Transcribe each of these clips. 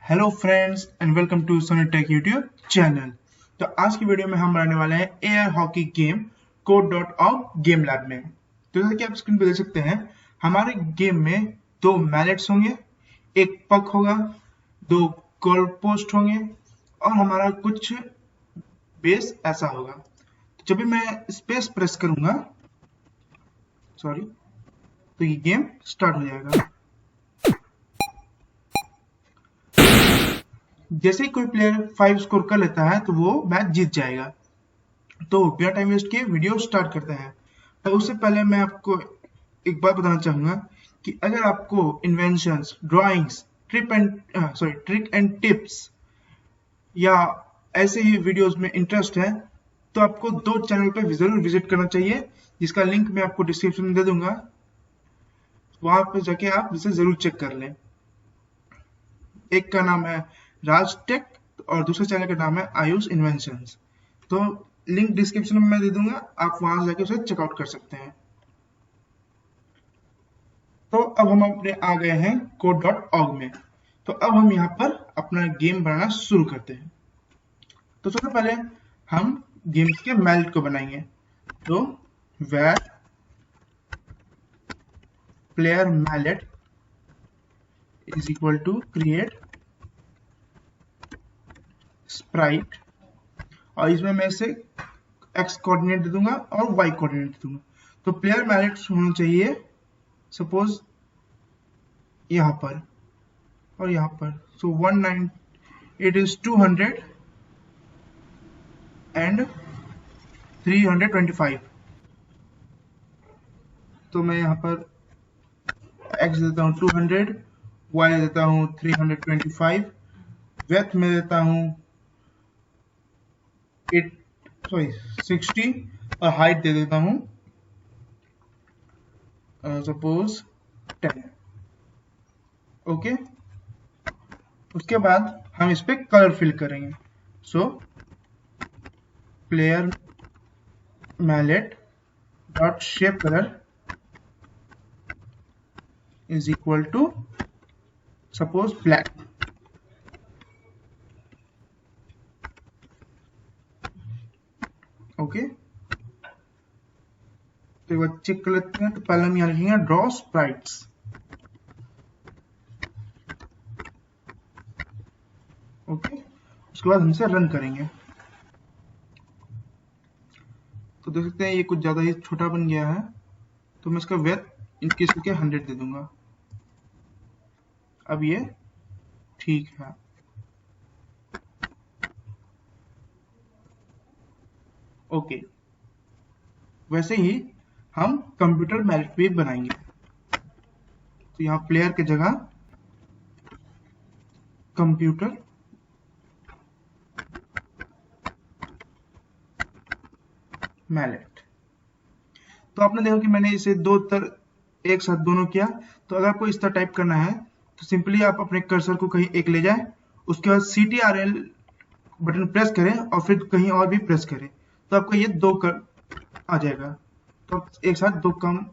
Hello friends and welcome to Sony Tech YouTube channel. तो आज की वीडियो में हम बनाने वाले हैं air hockey game code dot org game lab में। तो जैसा कि आप स्क्रीन पर देख सकते हैं, हमारे गेम में दो मैलेट्स होंगे, एक पक होगा, दो गोल पोस्ट होंगे और हमारा कुछ बेस ऐसा होगा। तो जब भी मैं स्पेस प्रेस करूंगा तो ये गेम स्टार्ट हो जाएगा। जैसे ही कोई प्लेयर 5 स्कोर कर लेता है तो वो मैच जीत जाएगा। तो बिना टाइम वेस्ट किए वीडियो स्टार्ट करते हैं। तो उससे पहले मैं आपको एक बात बताना चाहूंगा कि अगर आपको inventions, drawings, trick and tips या ऐसे ही वीडियोस में इंटरेस्ट है तो आपको दो चैनल पे जरूर विजिट करना चाहिए, जिसका लिंक मैं आपको डिस्क्रिप्शन में दे दूंगा। वहां पे जाके आप इसे जरूर चेक कर लें। एक का नाम है राज टेक और दूसरे चैनल का नाम है आयुष इन्वेंशंस। तो लिंक डिस्क्रिप्शन में मैं दे दूंगा, आप वहां से जाके उसे चेकआउट कर सकते हैं। तो अब हम अपने आ गए हैं कोड.ऑग में। तो अब हम यहाँ पर अपना गेम बनाना शुरू करते हैं। तो सबसे पहले हम गेम्स के मैलेट को बनाएंगे। तो where player mallet is equal to create sprite, और इसमें मैं इसे x कोऑर्डिनेट दे दूंगा और y कोऑर्डिनेट दे दूंगा। तो प्लेयर मैलेट होना चाहिए सपोज यहाँ पर और यहाँ पर। सो 19 इट इज 200 एंड 325। तो मैं यहाँ पर x देता हूँ 200, y देता हूँ 325, विड्थ में देता हूँ 60 और हाइट दे देता हूँ सपोज 10। ओके, उसके बाद हम इस पे कलर फिल करेंगे। So player mallet dot shape colour is equal to suppose black. Okay, तो एक बार चेक कर लेते हैं। तो पहले हम यहाँ लिखेंगे ड्रॉ स्प्राइट्स। ओके, उसके बाद हम इसे रन करेंगे। तो देख सकते हैं ये कुछ ज्यादा ही छोटा बन गया है, तो मैं इसका विड्थ इंक्रीज करके 100 दे दूंगा। अब ये ठीक है। ओके, वैसे ही हम कंप्यूटर मैलेट भी बनाएंगे। तो यहाँ प्लेयर की जगह कंप्यूटर मैलेट। तो आपने देखा कि मैंने इसे एक साथ दोनों किया। तो अगर आपको इस तरह टाइप करना है तो सिंपली आप अपने कर्सर को कहीं एक ले जाएं, उसके बाद CTRL बटन प्रेस करें और फिर कहीं और भी प्रेस करें, तो आपको ये दो आ जाएगा। तो आप एक साथ दो काम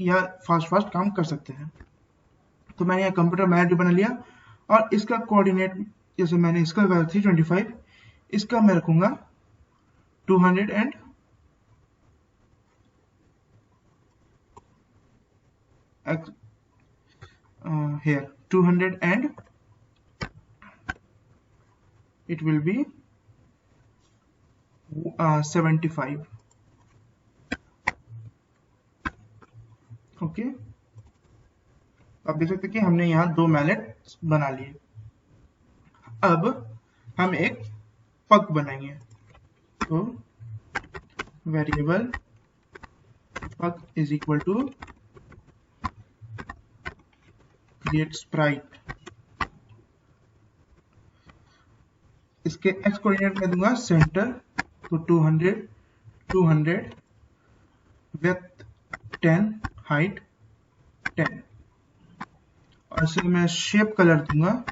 या फास्ट काम कर सकते हैं। तो मैंने यहाँ कंप्यूटर मैलेट बना लिया और इसका कोऑर्डिनेट जैसे मैंने इसका रखा 325, इसका मैं रखूंगा 200 and here 200 and it will be 75. Okay, आप देख सकते हैं कि हमने यहाँ दो मैलेट बना लिए। अब हम एक पग बनाएंगे। तो variable puck is equal to create sprite. इसके x कोऑर्डिनेट में दूंगा सेंटर, तो 200 200, विड्थ 10, हाइट 10, और इसे मैं शेप कलर दूंगा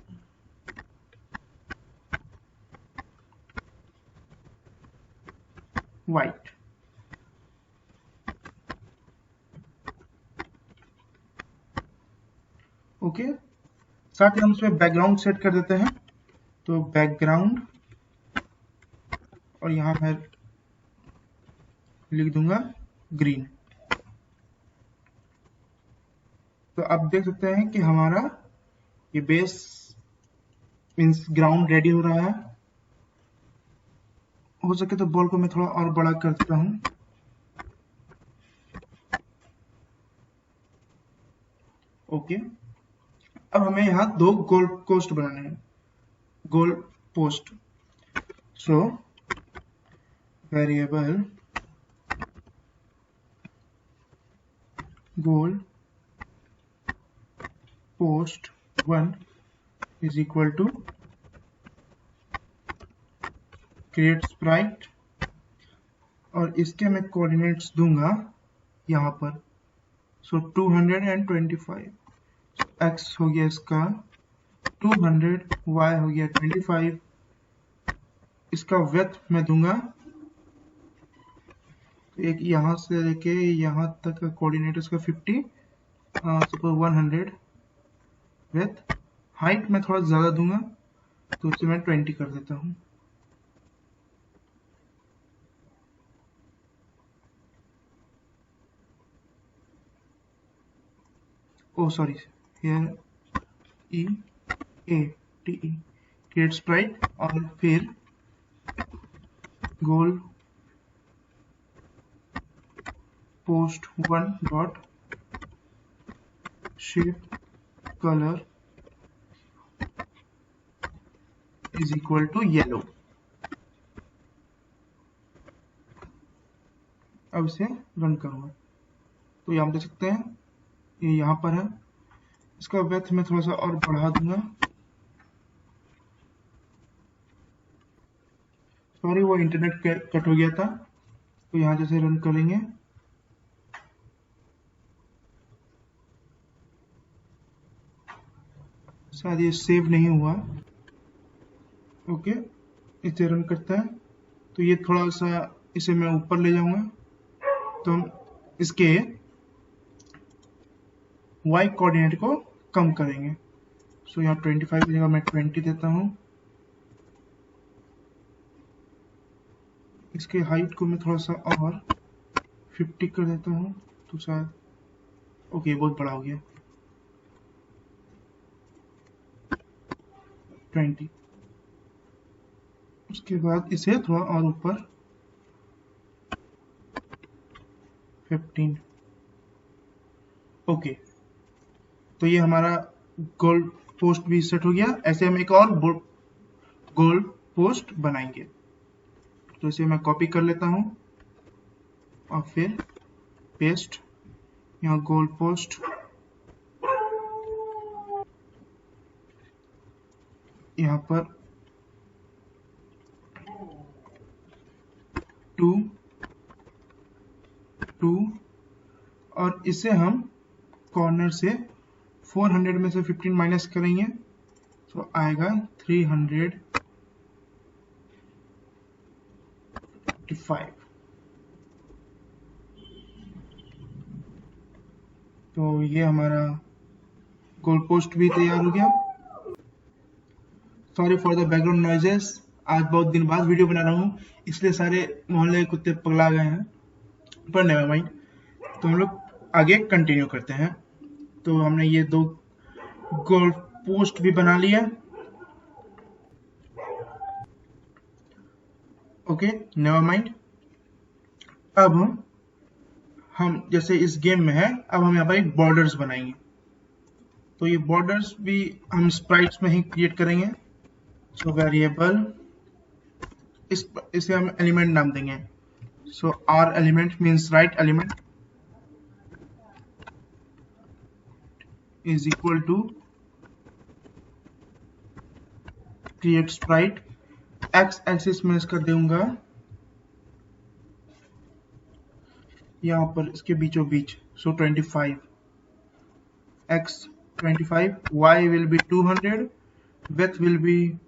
व्हाइट। ओके, साथ ही हम इसमें बैकग्राउंड सेट कर देते हैं। तो बैकग्राउंड, और यहाँ मैं लिख दूंगा ग्रीन। तो आप देख सकते हैं कि हमारा ये बेस मीन्स ग्राउंड रेडी हो रहा है। हो सके तो बॉल को मैं थोड़ा और बड़ा कर देता हूँ। ओके, अब हमें यहाँ 2 गोल पोस्ट बनाने हैं, goal post. So variable goal post 1 is equal to create sprite, और इसके मैं कोऑर्डिनेट्स दूंगा यहाँ पर। सो 225, x हो गया इसका 200, y हो गया 25। इसका विड्थ मैं दूंगा, एक यहाँ से लेके यहाँ तक का कोऑर्डिनेट इसका 50, सपोज 100। विड्थ, हाइट मैं थोड़ा ज़्यादा दूंगा, तो उसे मैं 20 कर देता हूँ। Oh sorry, here EATE create sprite, और फिर goal post 1 dot shape colour is equal to yellow. अब इसे रन करूंगा तो यहाँ देख सकते हैं ये यहाँ पर है। इसका विड्थ मैं थोड़ा सा और बढ़ा दूंगा। सॉरी, वो इंटरनेट कट हो गया था। तो यहाँ जैसे रन करेंगे, शायद ये सेव नहीं हुआ। ओके, इसे रन करता है तो ये थोड़ा सा, इसे मैं ऊपर ले जाऊंगा तो हम इसके y कोऑर्डिनेट को कम करेंगे। सो यहाँ 25 की जगह मैं 20 देता हूँ। इसके हाइट को मैं थोड़ा सा और 50 कर देता हूँ, तो शायद ओके बहुत बड़ा हो गया 20। उसके बाद इसे थोड़ा और ऊपर 15। ओके, तो ये हमारा गोल पोस्ट भी सेट हो गया। ऐसे हम एक और गोल पोस्ट बनाएंगे। तो इसे मैं कॉपी कर लेता हूँ और फिर पेस्ट, यहाँ गोल पोस्ट, यहाँ पर 2 2, और इसे हम कॉर्नर से 400 में से 15 माइनस करेंगे तो आएगा 355। तो ये हमारा गोल पोस्ट भी तैयार हो गया। Sorry for the background noises, आज बहुत दिन बाद वीडियो बना रहा हूँ इसलिए सारे मोहल्ले के कुत्ते पगला गए हैं, पर नेवर माइंड। तो हम लोग आगे कंटिन्यू करते हैं। तो हमने ये 2 गोल पोस्ट भी बना लिया। Okay, never mind. अब हम जैसे इस गेम में है, अब हम यहाँ पर एक बॉर्डर्स बनाएंगे। तो ये बॉर्डर्स भी हम स्प्राइट्स में ही क्रिएट करेंगे। सो वेरिएबल, इसे हम एलिमेंट नाम देंगे। So R element means right element is equal to create sprite. X axis में इसका दूंगा यहाँ पर इसके बीचों बीच, so 25, x 25, y will be 200, width will be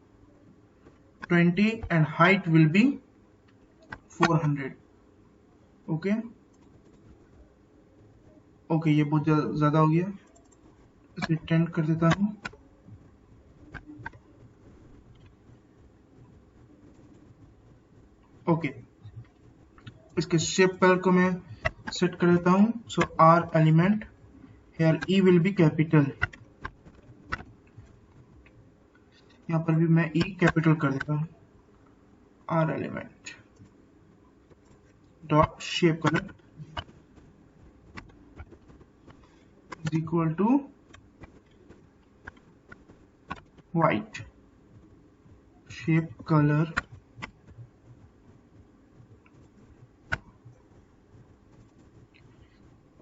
20 and height will be 400। Okay okay, ये बहुत ज़्यादा हो गया, इसे 10 कर देता हूँ। ओके, इसके शेप कलर को मैं सेट कर देता हूँ। So R element here E will be capital, यहाँ पर भी मैं ई कैपिटल कर देता हूँ। R element dot shape colour is equal to white shape color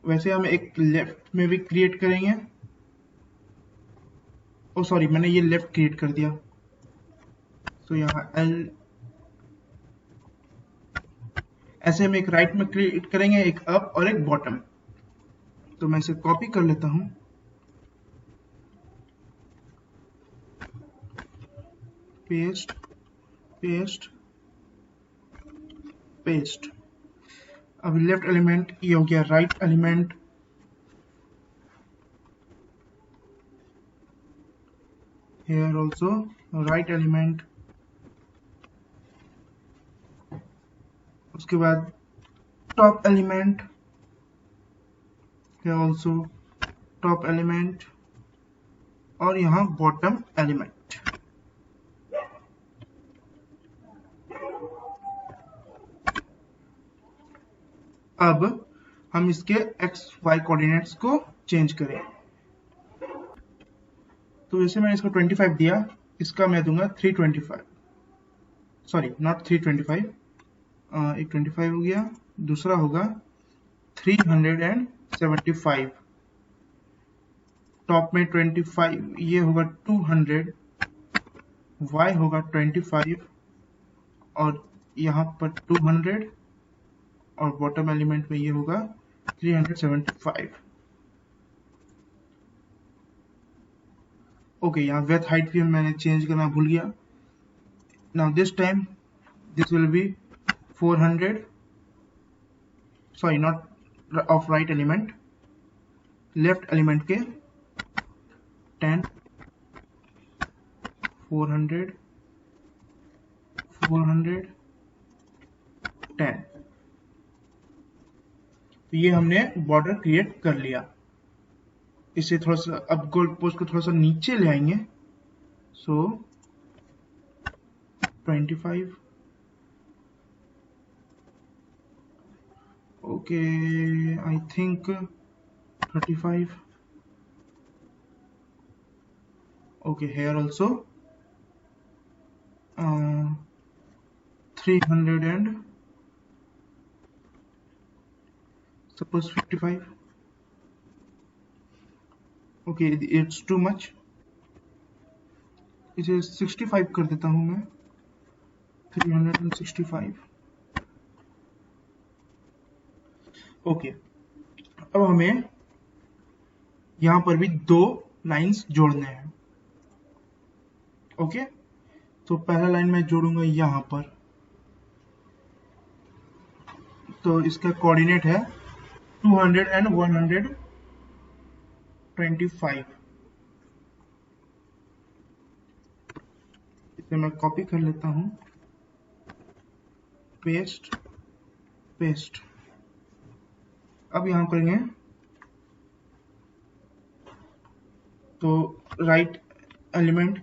वैसे हम एक लेफ्ट में भी क्रिएट करेंगे। ओ सॉरी, मैंने ये लेफ्ट क्रिएट कर दिया। तो यहाँ एल, ऐसे हम एक राइट में क्रिएट करेंगे, एक अप और एक बॉटम। तो मैं इसे कॉपी कर लेता हूँ, पेस्ट पेस्ट पेस्ट। अब लेफ्ट एलिमेंट ये हो गया, right element here also right element, उसके बाद top element here also top element, और यहाँ bottom element। अब हम इसके x y कोऑर्डिनेट्स को चेंज करें। तो जैसे मैंने इसको 25 दिया, इसका मैं दूंगा 325, सॉरी नॉट 325, एक 25 हो गया, दूसरा होगा 375, टॉप में 25, ये होगा 200, y होगा 25 और यहाँ पर 200 और बॉटम एलिमेंट में ये होगा 375। ओके, यहाँ विड्थ हाइट भी मैंने चेंज करना भूल गया। Now this time this will be 400, sorry not of right element, left element के 10, 400, 400, 10। तो ये हमने बॉर्डर क्रिएट कर लिया। इसे थोड़ा सा अब गोल पोस्ट को थोड़ा सा नीचे ले आएंगे। सो 25, okay I think 35, okay here also 300 and suppose 55, okay it's too much, इसे 65 कर देता हूं मैं, 365। ओके, अब हमें यहां पर भी 2 लाइंस जोड़ने हैं। ओके, तो पहला लाइन मैं जोड़ूंगा यहां पर, तो इसका कोऑर्डिनेट है 200 and 125। इसे मैं कॉपी कर लेता हूं, पेस्ट पेस्ट। अब यहां करेंगे तो राइट एलिमेंट,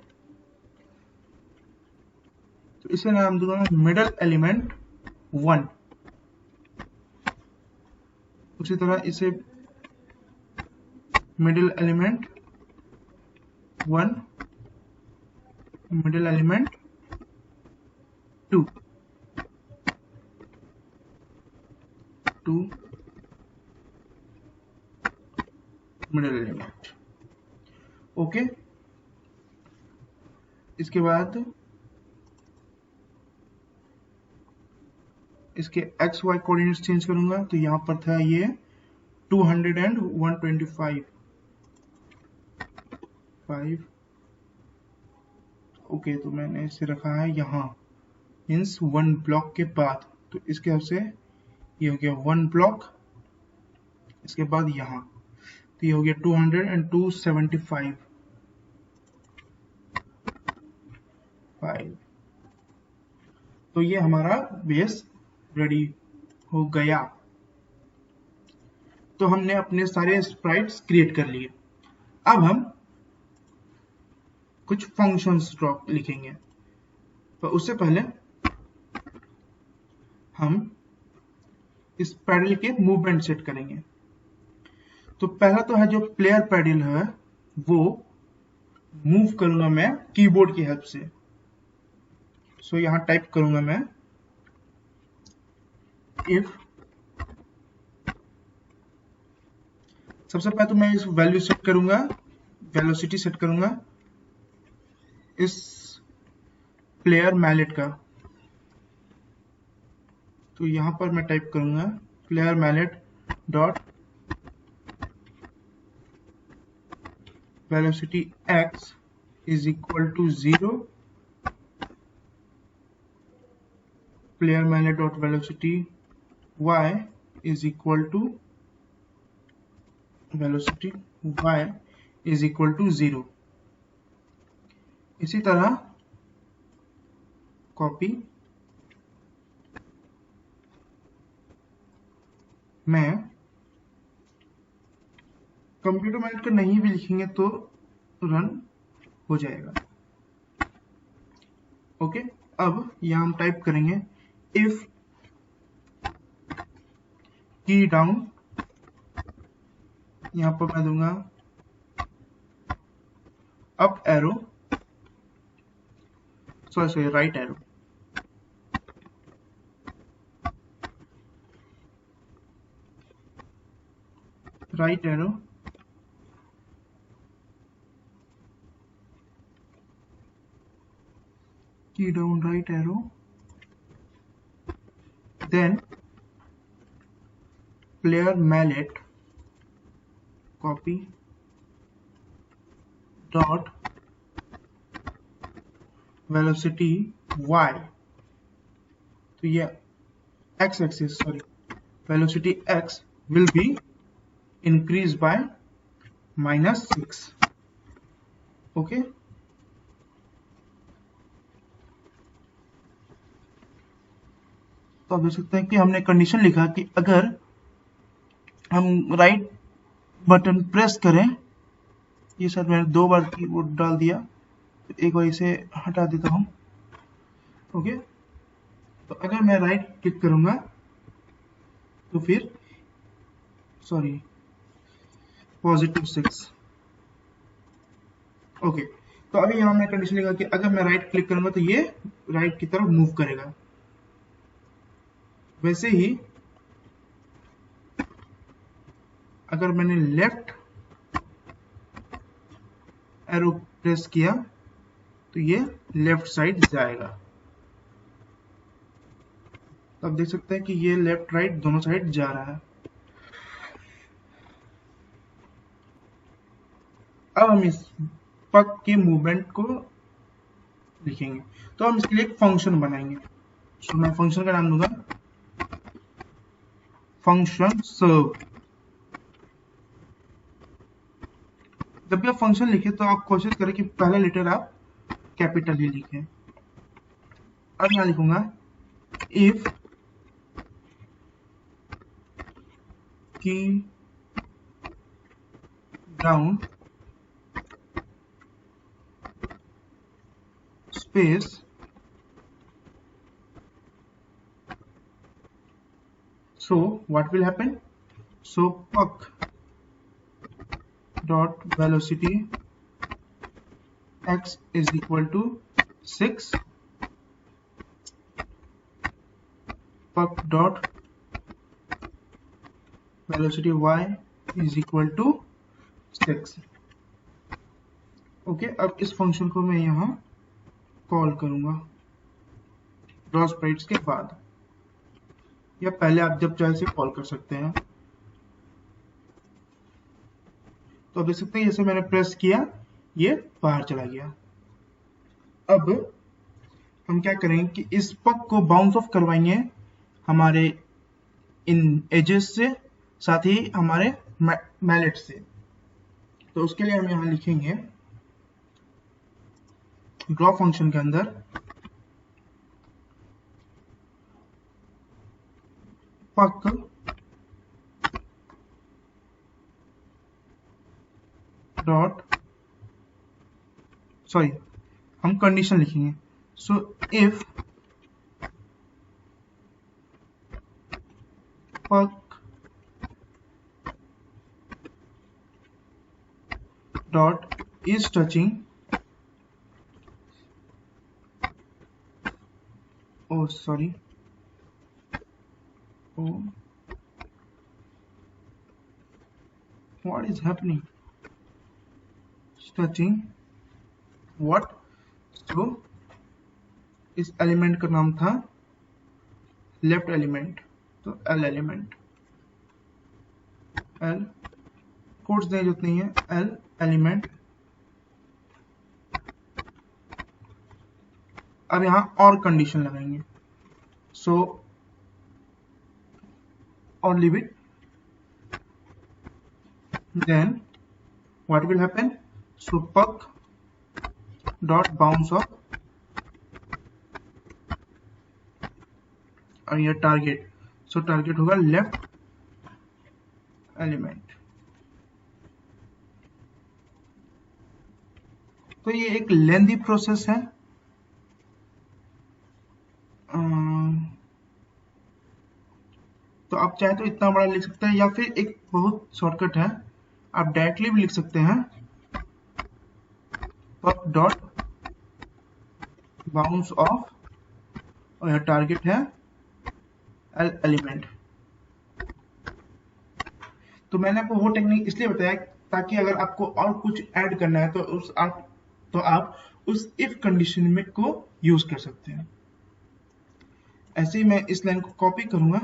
तो इसे नाम दूंगा मिडल एलिमेंट 1। उसी तरह इसे middle element 1, middle element 2, 2 middle element. Okay, इसके बाद इसके एक्स वाई कोऑर्डिनेट्स चेंज करूंगा। तो यहां पर था ये 200 and 125, 5। ओके, तो मैंने इसे रखा है यहाँ, मीन्स 1 ब्लॉक के बाद। तो इसके हिसाब से ये हो गया 1 ब्लॉक, इसके बाद यहाँ, तो ये हो गया 200 and 275, 5। तो ये हमारा बेस रेडी हो गया। तो हमने अपने सारे स्प्राइट्स क्रिएट कर लिए। अब हम कुछ फंक्शंस लिखेंगे। तो उससे पहले हम इस पैडल के मूवमेंट सेट करेंगे। तो पहला तो है जो प्लेयर पैडल है वो मूव करूंगा मैं कीबोर्ड की हेल्प से। सो यहां टाइप करूंगा मैं इफ, सबसे पहले तो मैं इस वैल्यू सेट करूंगा, वेलोसिटी सेट करूंगा इस प्लेयर मैलेट का। तो यहां पर मैं टाइप करूंगा player mallet dot velocity x is equal to 0, player mallet dot velocity y is equal to velocity y is equal to 0। इसी तरह कॉपी मैं कंप्यूटर मैनेट का नहीं भी लिखेंगे तो रन हो जाएगा। ओके, अब यहां हम टाइप करेंगे इफ की डाउन, यहां पर मैं दूंगा up arrow, sorry right arrow, right arrow key down right arrow, then player mallet copy dot velocity y, तो ये x axis, sorry, velocity x will be increased by -6। Okay, तो आप देख सकते हैं कि हमने कंडीशन लिखा कि अगर हम राइट बटन प्रेस करें, ये शायद मैंने 2 बार कीबोर्ड डाल दिया, तो एक बार इसे हटा देता हूं। ओके, तो अगर मैं राइट क्लिक करूंगा तो फिर सॉरी +6। ओके, तो अभी यहां मैंने कंडीशन लिखा कि अगर मैं राइट क्लिक करूंगा तो ये राइट की तरफ मूव करेगा। वैसे ही अगर मैंने लेफ्ट एरो प्रेस किया तो ये लेफ्ट साइड जाएगा। तो आप देख सकते हैं कि ये लेफ्ट राइट दोनों साइड जा रहा है। अब हम इस पग के मूवमेंट को लिखेंगे, तो हम इसके लिए एक फंक्शन बनाएंगे। तो मैं फंक्शन का नाम दूंगा फंक्शन सर्व। जब भी आप फंक्शन लिखे तो आप कोशिश करें कि पहला लेटर आप कैपिटल ही लिखें। अब यहां लिखूंगा इफ की down space so what will happen, so puck dot velocity x is equal to 6, puck dot velocity y is equal to 6। Okay, अब इस फंक्शन को मैं यहां कॉल करूंगा ड्रॉ स्प्राइट्स के बाद, या पहले आप जब चाहे से कॉल कर सकते हैं। तो आप देख सकते हैं जैसे मैंने प्रेस किया ये बाहर चला गया। अब हम क्या करेंगे कि इस पग को बाउंस ऑफ करवाएंगे हमारे इन एजेस से, साथ ही हमारे मैलेट से। तो उसके लिए हम यहां लिखेंगे ड्रॉ फंक्शन के अंदर पक डॉट, सॉरी हम कंडीशन लिखेंगे। सो इफ पक dot is touching, oh sorry, oh what is happening, touching what, so इस एलिमेंट का नाम था लेफ्ट एलिमेंट, तो एल एलिमेंट, एल कोड्स देने जरूरत नहीं है, एल एलिमेंट। अब यहां और कंडीशन लगाएंगे, सो और leave it, then what will happen, so puck dot bounce off, और ये टारगेट, सो टारगेट होगा लेफ्ट एलिमेंट। तो ये एक लेंथी प्रोसेस है, तो आप चाहे तो इतना बड़ा लिख सकते हैं, या फिर एक बहुत शॉर्टकट है, आप डायरेक्टली भी लिख सकते हैं, पक डॉट बाउंस ऑफ, और यह टारगेट है एल एलिमेंट। तो मैंने आपको वो टेक्निक इसलिए बताया ताकि अगर आपको और कुछ ऐड करना है तो आप उस इफ कंडीशन में को यूज कर सकते हैं। ऐसे ही मैं इस लाइन को कॉपी करूंगा,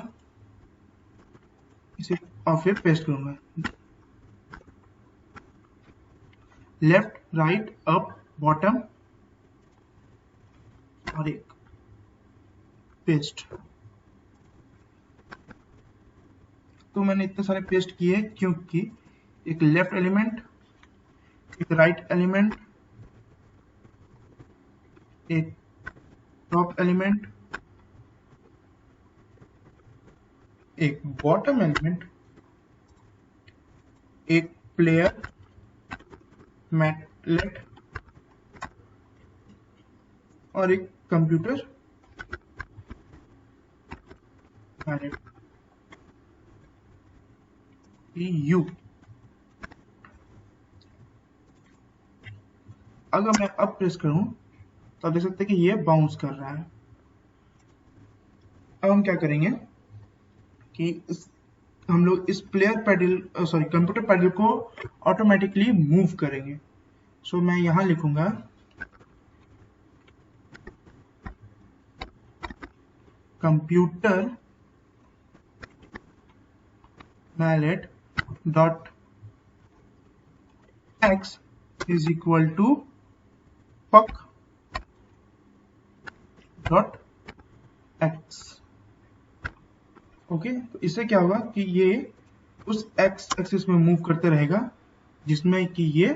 इसे और फिर पेस्ट करूंगा, लेफ्ट राइट अप बॉटम और एक पेस्ट। तो मैंने इतने सारे पेस्ट किए क्योंकि एक लेफ्ट एलिमेंट, एक राइट एलिमेंट, एक टॉप एलिमेंट, एक बॉटम एलिमेंट, एक प्लेयर मैटलेट और एक कंप्यूटर मैनेट यू। अगर मैं अब प्रेस करूं तो आप देख सकते हैं कि ये बाउंस कर रहा है। अब हम क्या करेंगे कि हम लोग इस player paddle, sorry computer paddle को ऑटोमेटिकली मूव करेंगे। सो मैं यहां लिखूंगा computer mallet dot x is equal to puck dot x. Okay, तो इससे क्या होगा कि ये उस एक्स एक्सिस में मूव करते रहेगा जिसमें कि ये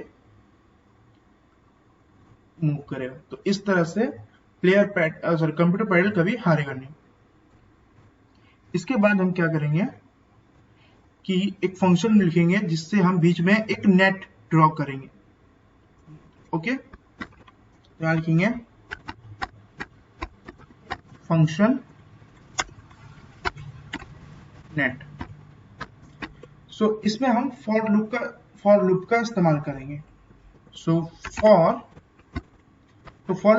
मूव करेगा। तो इस तरह से player pad, sorry computer paddle कभी हारेगा नहीं। इसके बाद हम क्या करेंगे कि एक फंक्शन लिखेंगे जिससे हम बीच में एक नेट ड्रॉ करेंगे। ओके, तो यहां लिखेंगे फंक्शन नेट। सो इसमें हम फॉर लूप का इस्तेमाल करेंगे। सो फॉर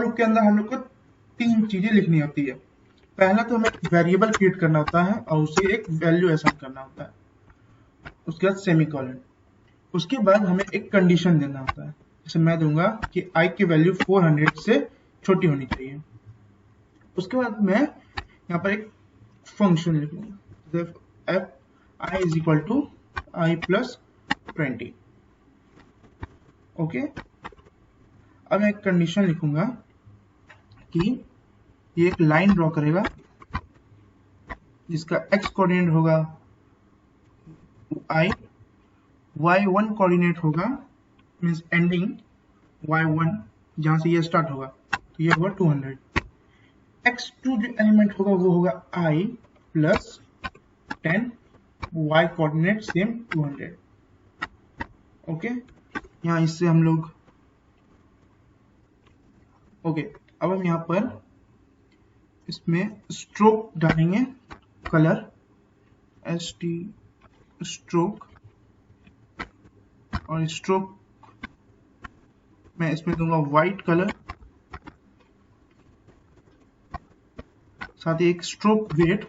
लूप के अंदर हम लोग को 3 चीजें लिखनी होती है। पहला तो हमें वेरिएबल क्रिएट करना होता है और उसे एक वैल्यू असाइन करना होता है, उसके बाद सेमीकोलन, उसके बाद हमें एक कंडीशन देना होता है। जैसे मैं दूंगा कि i की वैल्यू 400 से छोटी होनी चाहिए। उसके बाद मैं यहाँ पर एक फंक्शन लिखूंगा, f i is equal to i plus 20। Okay, अब मैं एक कंडीशन लिखूंगा कि ये एक लाइन ड्रॉ करेगा जिसका x कोऑर्डिनेट होगा i, y1 कोऑर्डिनेट होगा मींस एंडिंग y1 जहां से ये स्टार्ट होगा, तो ये होगा 200। x2 जो एलिमेंट होगा वो होगा i plus 10, y coordinate same 200। Okay, यहाँ इससे हम लोग ओके। अब हम यहाँ पर इसमें स्ट्रोक डालेंगे, कलर ST स्ट्रोक, और स्ट्रोक मैं इसमें दूंगा व्हाइट कलर, साथ ही एक स्ट्रोक वेट।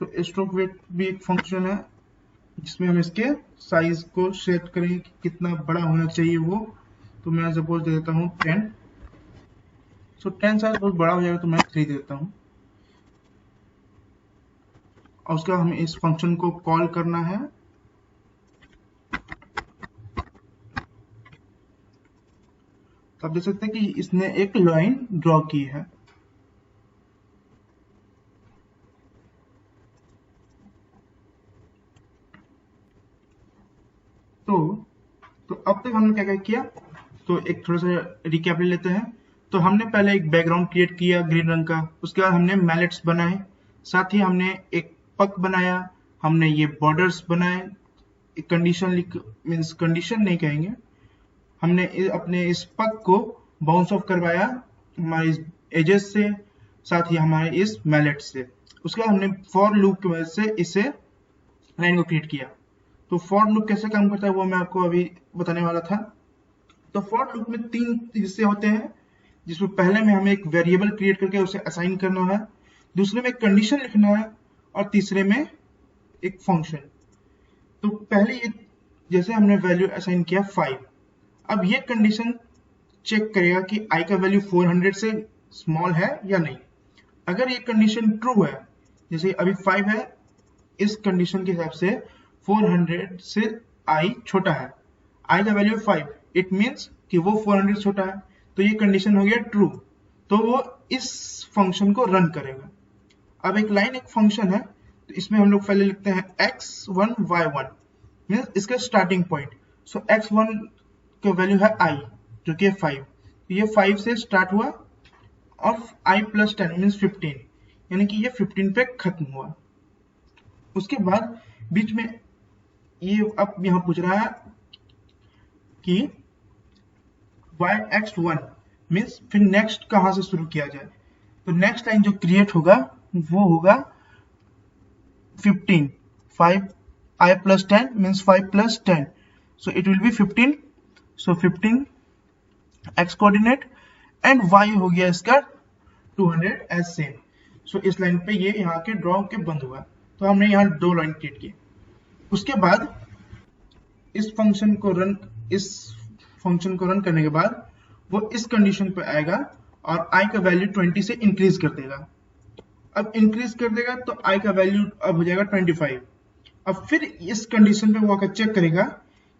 तो स्ट्रोक वेट भी एक फंक्शन है जिसमें हम इसके साइज को सेट करेंगे कि कितना बड़ा होना चाहिए वो। तो मैं सपोज दे देता हूँ 10। सो 10 साइज बहुत बड़ा हो जाएगा तो मैं 3 देता हूँ, और उसके बाद हमें इस फंक्शन को कॉल करना है। तो आप देख सकते हैं कि इसने एक लाइन ड्रॉ की है। तो अब तक हमने क्या क्या किया, तो एक थोड़ा सा रिकैप ले लेते हैं। तो हमने पहले एक बैकग्राउंड क्रिएट किया ग्रीन रंग का, उसके बाद हमने मैलेट्स बनाए, साथ ही हमने एक पक बनाया, हमने ये बॉर्डर्स बनाए, एक कंडीशन मीन्स कंडीशन नहीं कहेंगे, हमने अपने इस पक को बाउंस ऑफ करवाया हमारे इस एजेस से, साथ ही हमारे इस मैलेट से। उसके बाद हमने फॉर लूप की मदद से इसे लाइन को क्रिएट किया। तो फॉर लूप कैसे काम करता है वो मैं आपको अभी बताने वाला था। तो फॉर लूप में 3 हिस्से होते हैं, जिसमें पहले में हमें एक वेरिएबल क्रिएट करके उसे असाइन करना है, दूसरे में एक कंडीशन लिखना है, और तीसरे में एक फंक्शन। तो पहले ये जैसे हमने वैल्यू असाइन किया 5, अब ये कंडीशन चेक करेगा कि i का वैल्यू 400 से स्मॉल है या नहीं। अगर ये कंडीशन ट्रू है, जैसे अभी 5 है, इस कंडीशन के हिसाब से 400 से i छोटा है, i का वैल्यू 5, इट मीन्स कि वो 400 से छोटा है, तो ये कंडीशन हो गया ट्रू। तो वो इस फंक्शन को रन करेगा। अब एक लाइन एक फंक्शन है, तो इसमें हम लोग पहले लिखते हैं x1 y1 मीन्स इसका स्टार्टिंग पॉइंट। सो x1 का वैल्यू है i जो कि 5, तो ये 5 से स्टार्ट हुआ और i प्लस 10 मीन्स 15, यानी कि ये 15 पे खत्म हुआ। उसके बाद बीच में ये अब यहां पूछ रहा है कि yx1 मीन्स फिर नेक्स्ट कहां से शुरू किया जाए। तो नेक्स्ट लाइन जो क्रिएट होगा वो होगा 15, 5 i plus 10 means 5 plus 10, so it will be 15, so 15 x coordinate and y हो गया इसका 200 as same। so इस लाइन पे ये यहाँ के ड्रॉ के बंद हुआ। तो हमने यहाँ 2 लाइन क्रिएट की। उसके बाद इस फंक्शन को रन करने के बाद वो इस कंडीशन पे आएगा और i का वैल्यू 20 से इंक्रीज कर देगा। अब इंक्रीज कर देगा तो i का वैल्यू अब हो जाएगा 25। अब फिर इस कंडीशन पे वो आकर चेक करेगा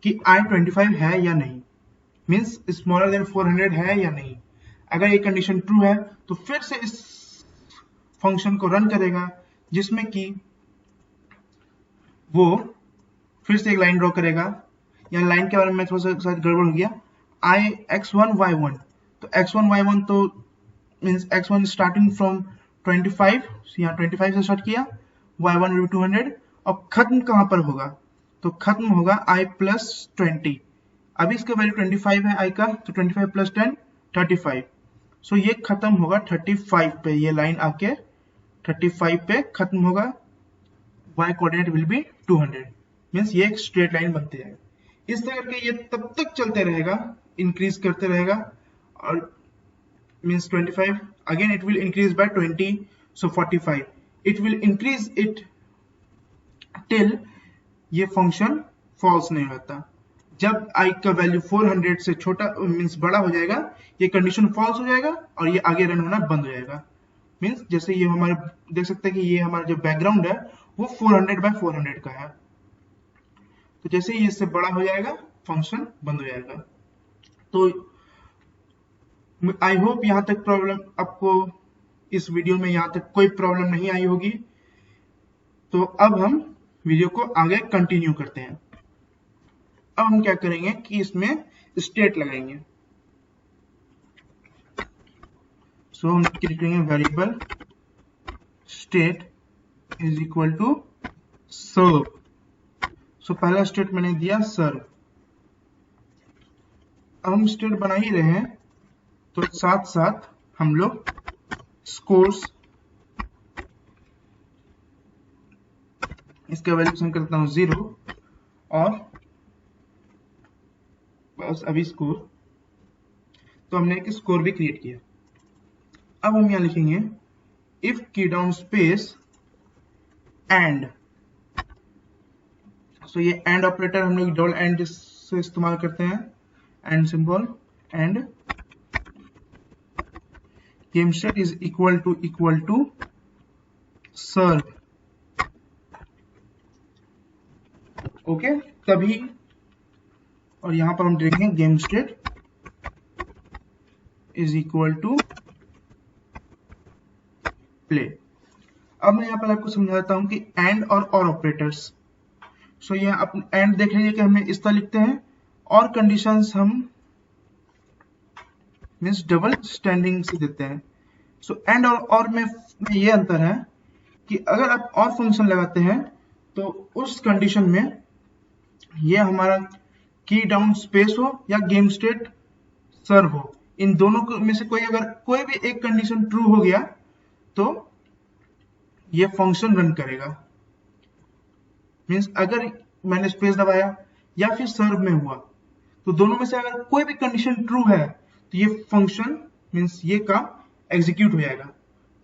कि i 25 है या नहीं, मीन्स स्मॉलर देन 400 है या नहीं। अगर ये कंडीशन ट्रू है तो फिर से इस फंक्शन को रन करेगा, जिसमें कि वो फिर से एक लाइन ड्रॉ करेगा। यहाँ लाइन के बारे में थोड़ा सा गड़बड़ हो गया, i x1 y1, तो x1 y1 तो मीन्स x1 स्टार्टिंग फ्रॉम 25, यहाँ 25 से स्टार्ट किया, y1 will be 200, अब खत्म कहां पर होगा, तो खत्म होगा i प्लस 20। अभी इसका वैल्यू 25 है i का, तो 25 प्लस 10 35, सो ये खत्म होगा 35 पे, ये लाइन आके 35 पे खत्म होगा। y coordinate will B 200 means ये एक स्ट्रेट लाइन बनती है। इस तरह करके ये तब तक चलते रहेगा, इंक्रीज करते रहेगा, और means 25 again it will increase by 20, so 45, it will increase it till ये फंक्शन फॉल्स नहीं होता। जब i का वैल्यू 400 से छोटा मीन्स बड़ा हो जाएगा, ये कंडीशन फॉल्स हो जाएगा और ये आगे रन होना बंद हो जाएगा। मीन्स जैसे ये हमारे देख सकते हैं कि ये हमारा जो बैकग्राउंड है वो 400 बाय 400 का है, तो जैसे ही इससे बड़ा हो जाएगा फंक्शन बंद हो जाएगा। तो आई होप यहाँ तक प्रॉब्लम आपको इस वीडियो में यहाँ तक कोई प्रॉब्लम नहीं आई होगी। तो अब हम वीडियो को आगे कंटिन्यू करते हैं। अब हम क्या करेंगे कि इसमें स्टेट लगाएंगे। सो हम क्रिएट करेंगे variable state is equal to serve. So पहला स्टेट मैंने दिया सर्व। अब हम स्टेट बना ही रहे हैं तो साथ साथ हम लोग स्कोर्स, इसका वैल्यूएशन करता हूं 0 और बस अभी स्कोर, तो हमने एक स्कोर भी क्रिएट किया। अब हम यहां लिखेंगे इफ की डाउन स्पेस एंड। सो ये एंड ऑपरेटर हम लोग डबल एंड से इस्तेमाल करते हैं, and symbol and game state is equal to serve. Okay, तभी, और यहां पर हम देखेंगे game state is equal to play. अब मैं यहां पर आपको समझाता हूं कि एंड और ऑपरेटर्स। सो ये आप एंड देख लीजिए कि हमें इस तरह लिखते हैं, और कंडीशंस हम मींस डबल स्टैंडिंग से देते हैं। सो एंड और में ये अंतर है कि अगर आप और फंक्शन लगाते हैं तो उस कंडीशन में ये हमारा की डाउन स्पेस हो या गेम स्टेट सर्व हो, इन दोनों में से कोई अगर कोई भी एक कंडीशन ट्रू हो गया तो ये फंक्शन रन करेगा। मींस अगर मैंने स्पेस दबाया या फिर सर्व में हुआ, तो दोनों में से अगर कोई भी कंडीशन ट्रू है तो ये फंक्शन मींस ये काम एग्जीक्यूट हो जाएगा।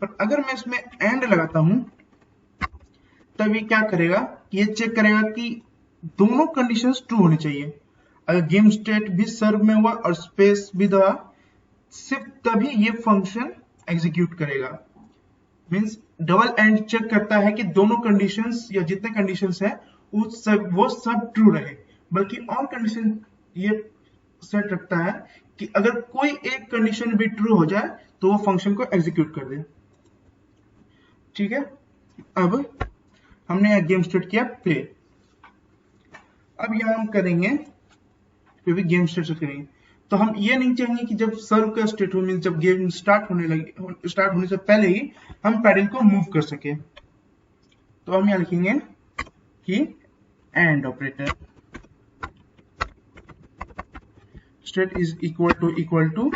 पर अगर मैं इसमें एंड लगाता हूं तब ये क्या करेगा, ये चेक करेगा कि दोनों कंडीशंस ट्रू होनी चाहिए। अगर गेम स्टेट भी सर्व में हुआ और स्पेस भी दबा, सिर्फ तभी ये फंक्शन एग्जीक्यूट करेगा। मींस डबल एंड चेक करता है कि दोनों कंडीशंस या जितने कंडीशंस है वो सब ट्रू रहे, बल्कि और कंडीशन ये सेट रखता है कि अगर कोई एक कंडीशन भी ट्रू हो जाए तो वो फंक्शन को एग्जीक्यूट कर दे। ठीक है, अब हमने यह गेम स्टेट किया प्ले। अब यहां हम करेंगे फिर भी गेम स्टेट से करेंगे, तो हम ये नहीं चाहेंगे कि जब सर्व का स्टेट हो, मीन जब गेम स्टार्ट होने से पहले ही हम पैडल को मूव कर सके। तो हम यहां लिखेंगे कि and operator state is equal to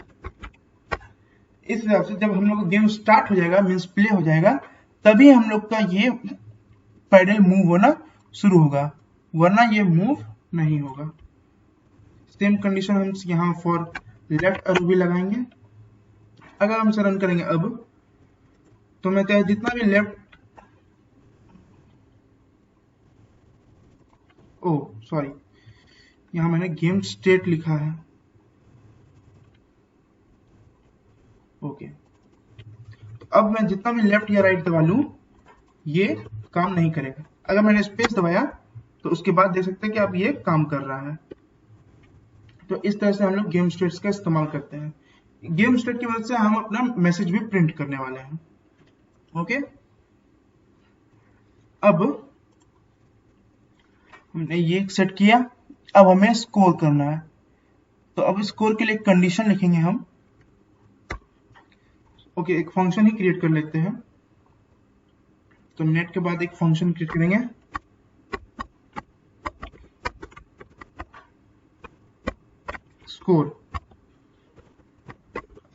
इस हिसाब से जब हम लोग गेम स्टार्ट हो जाएगा मीन्स प्ले हो जाएगा, तभी हम लोग का ये पैडल मूव होना शुरू होगा, वरना ये मूव नहीं होगा। सेम कंडीशन हम यहाँ फॉर लेफ्ट एरो भी लगाएंगे। अगर हम इसे रन करेंगे अब, तो मैं चाहे जितना भी लेफ्ट, ओ सॉरी, यहाँ मैंने गेम स्टेट लिखा है। ओके, तो अब मैं जितना भी लेफ्ट या राइट दबा लूं ये काम नहीं करेगा। अगर मैंने स्पेस दबाया तो उसके बाद देख सकते हैं कि अब ये काम कर रहा है। तो इस तरह से हम लोग गेम स्टेट्स का इस्तेमाल करते हैं। गेम स्टेट की मदद से हम अपना मैसेज भी प्रिंट करने वाले हैं। ओके, अब हमने ये सेट किया, अब हमें स्कोर करना है। तो अब स्कोर के लिए एक कंडीशन लिखेंगे हम। ओके, एक फंक्शन ही क्रिएट कर लेते हैं। तो नेट के बाद एक फंक्शन क्रिएट करेंगे, स्कोर।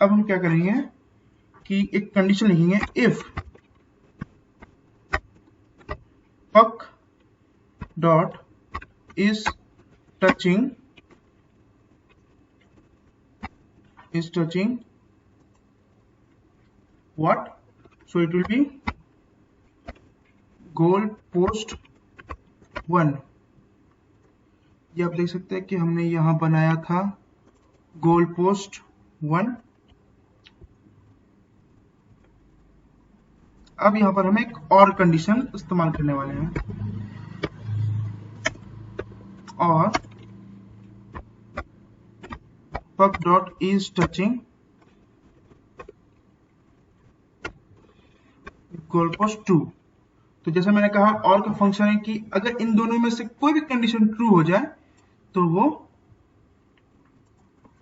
अब हम क्या करेंगे कि एक कंडीशन लिखेंगे, if puck dot is touching what, so it will be goal post 1। ये आप देख सकते हैं कि हमने यहां बनाया था गोल पोस्ट 1। अब यहां पर हम एक और कंडीशन इस्तेमाल करने वाले हैं, और puck dot is touching goal post 2। तो जैसे मैंने कहा और का फंक्शन है कि अगर इन दोनों में से कोई भी कंडीशन ट्रू हो जाए तो वो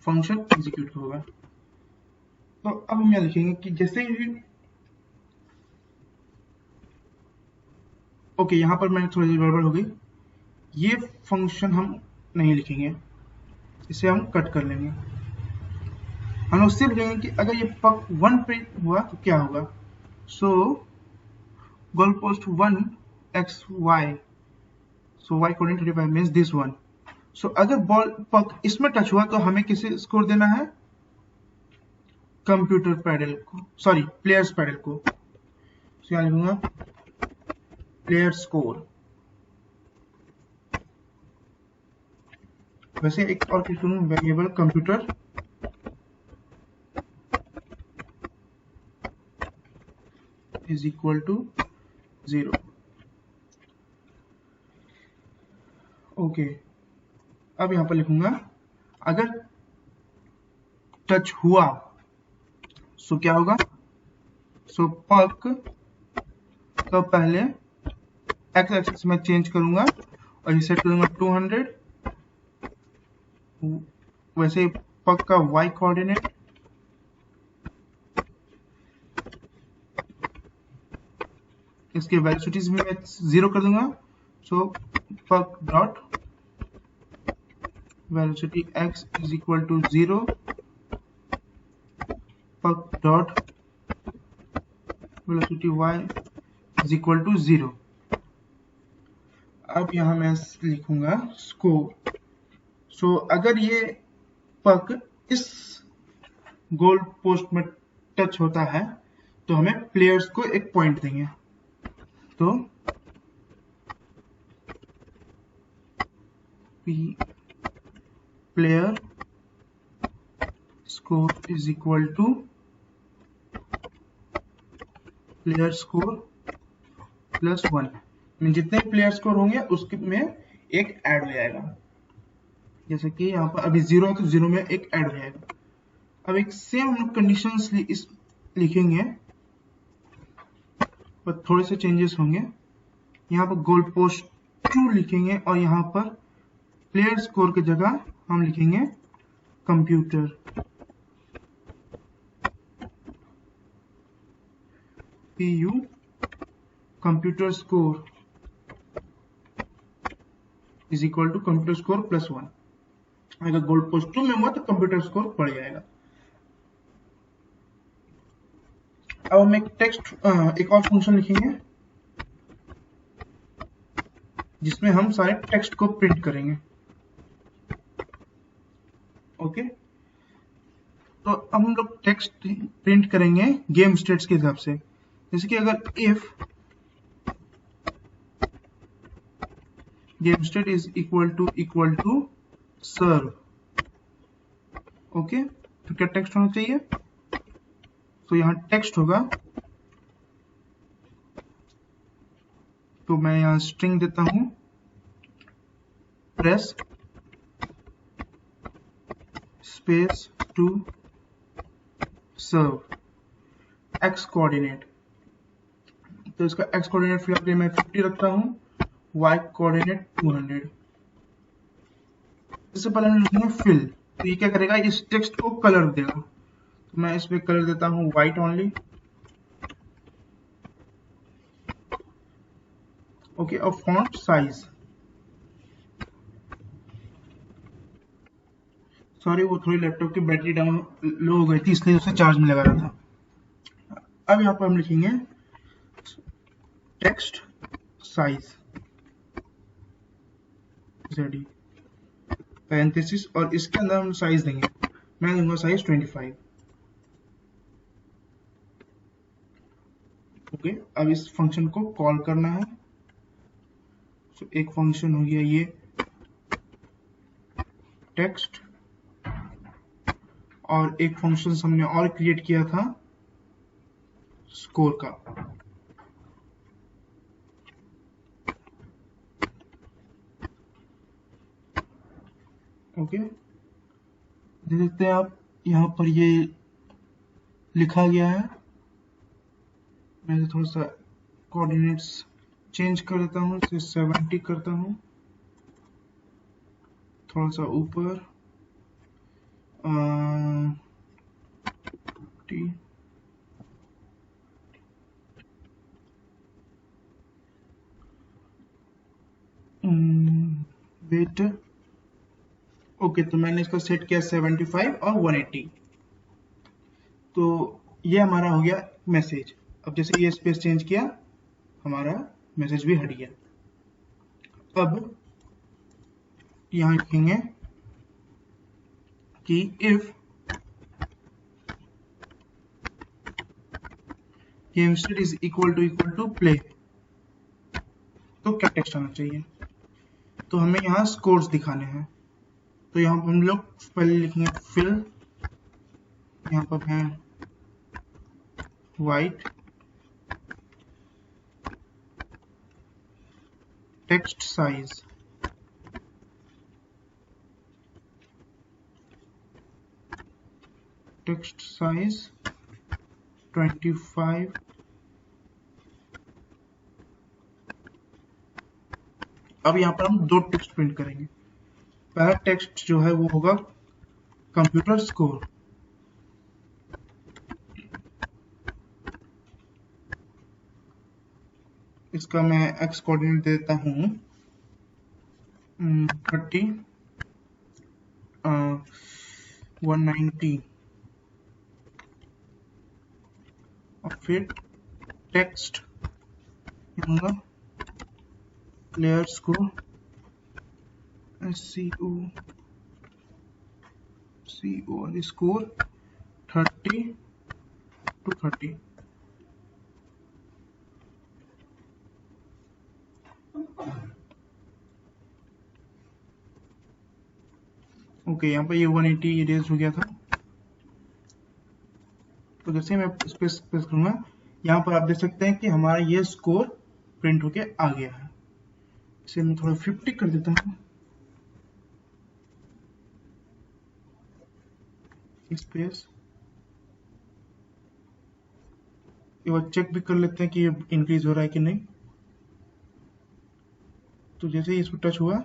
फंक्शन एग्जीक्यूट होगा। तो अब हम यहां लिखेंगे कि जैसे ही ओके, यहाँ पर मैंने थोड़ी सी गड़बड़ हो गई। ये फंक्शन हम नहीं लिखेंगे, इसे हम कट कर लेंगे। हम उससे लिखेंगे कि अगर ये पक 1 पे हुआ तो क्या होगा। So goal post 1 x y, so y coordinate 35 means this one. So अगर बॉल पक इसमें टच हुआ तो हमें किसे स्कोर देना है, कंप्यूटर पैडल को, सॉरी प्लेयर्स पैडल को। सो यहाँ लिखूंगा प्लेयर स्कोर। वैसे एक और चीज करूँ, variable computer is equal to 0। Okay, अब यहाँ पर लिखूंगा अगर टच हुआ सो क्या होगा। सो पक तो पहले एक्स एक्सिस में चेंज करूंगा और इसे सेट करूंगा 200। वैसे पक का वाई कोऑर्डिनेट इसके वेलोसिटीज भी मैं 0 कर दूंगा। So puck dot velocity x is equal to 0, puck dot velocity y is equal to 0। अब यहां मैं लिखूंगा स्कोर। सो अगर ये पक इस गोल पोस्ट में टच होता है तो हमें प्लेयर्स को एक पॉइंट देंगे। तो p player score is equal to player score plus 1। जितने प्लेयर स्कोर होंगे उसके में एक ऐड हो जाएगा। जैसे कि यहाँ पर अभी 0 है तो 0 में एक ऐड हो जाएगा। अब एक सेम हम लोग कंडीशंस लिखेंगे पर थोड़े से चेंजेस होंगे। यहाँ पर गोल पोस्ट 2 लिखेंगे और यहाँ पर प्लेयर स्कोर की जगह हम लिखेंगे computer PU computer score is equal to computer score plus 1। अगर गोल पोस्ट 2 में हुआ तो कंप्यूटर स्कोर बढ़ जाएगा। अब हम एक और फंक्शन लिखेंगे जिसमें हम सारे टेक्स्ट को प्रिंट करेंगे। ओके, तो अब हम लोग टेक्स्ट प्रिंट करेंगे गेम स्टेट्स के हिसाब से। जैसे कि अगर if game state is equal to serve, okay, तो क्या टेक्स्ट होना चाहिए। तो यहाँ टेक्स्ट होगा, तो मैं यहाँ स्ट्रिंग देता हूं press space to serve x coordinate. तो इसका एक्स कोऑर्डिनेट फिलहाल के लिए मैं 50 रखता हूं, वाई कोऑर्डिनेट 200। इससे पहले हम लिखेंगे फिल। तो ये क्या करेगा, इस टेक्स्ट को कलर देगा। तो मैं इसमें कलर देता हूं व्हाइट ओनली। ओके, और फॉन्ट साइज, सॉरी वो थोड़ी लैपटॉप की बैटरी डाउन लो हो गई थी इसलिए उसे चार्ज में लगा रहा था। अब यहाँ पर हम लिखेंगे टेक्स्ट साइज ZD पैरेंथेसिस और इसके अंदर हम साइज देंगे। मैं दूंगा साइज 25। ओके, अब इस फंक्शन को कॉल करना है। तो एक फंक्शन हो गया ये टेक्स्ट, और एक फंक्शन हमने और क्रिएट किया था स्कोर का। ओके, देखते हैं आप यहाँ पर ये लिखा गया है। मैं थोड़ा सा कोऑर्डिनेट्स चेंज कर देता हूँ, इसे 70 करता हूँ, थोड़ा सा ऊपर सेट, ओके, तो मैंने इसको सेट किया 75 और 180। तो ये हमारा हो गया मैसेज। अब जैसे ये स्पेस चेंज किया, हमारा मैसेज भी हट गया। अब यहाँ लिखेंगे कि if game state is equal to play, तो क्या टेक्स्ट आना चाहिए? तो हमें यहाँ स्कोर्स दिखाने हैं। तो यहाँ हम लोग पहले लिखेंगे फिल, यहाँ पर है white text size, text size 25। अब यहाँ पर हम दो टेक्स्ट प्रिंट करेंगे। पहला टेक्स्ट जो है वो होगा कंप्यूटर स्कोर, इसका मैं एक्स कोऑर्डिनेट देता हूँ 30 190, और फिर टेक्स्ट होगा player score SCO score 30 to 30। Okay, यहाँ पर ये 180 इरेज हो गया था। तो जैसे मैं स्पेस करूंगा, यहाँ पर आप देख सकते हैं कि हमारा ये स्कोर प्रिंट होके आ गया है। इसे मैं थोड़ा 50 कर देता हूँ, स्पेस। ये बार चेक भी कर लेते हैं कि ये इंक्रीज हो रहा है कि नहीं। तो जैसे ही इसको टच हुआ,